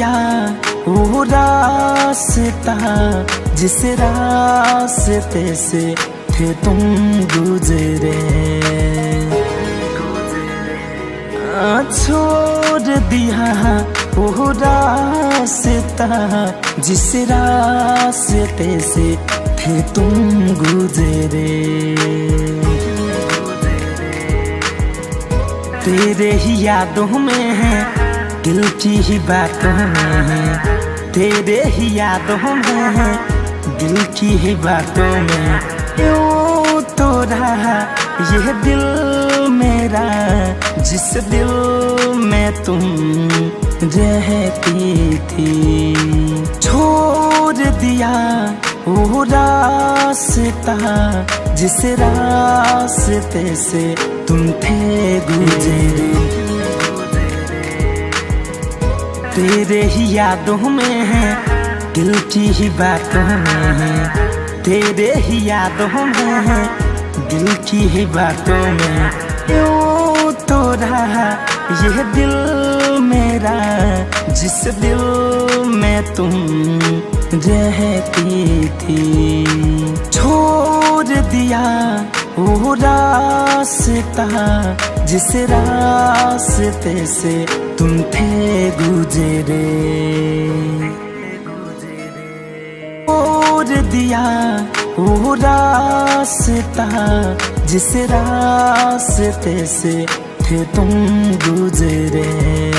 दिया वो रास्ता जिस रास्ते से थे तुम गुजरे। छोड़ दिया वो रास्ता जिस रास्ते से थे तुम गुजरे। तेरे ही यादों में है, दिल की ही बातों में है, तेरे ही यादों में है, दिल की ही बातों में। यूं तो रहा यह दिल मेरा जिस दिल में तुम रहती थी। छोड़ दिया वो रास्ता जिस रास्ते से तुम थे गुजरे। तेरे ही यादों में है, दिल की ही बातों में है, तेरे ही यादों में है, दिल की ही बातों में। यूं तो रहा यह दिल मेरा जिस दिल में तुम रहती थी। छोड़ दिया वो रास्ता जिस रास्ते से तुम थे गुजरे। छोड़ दिया वो रास्ता जिस रास्ते से थे तुम गुजरे।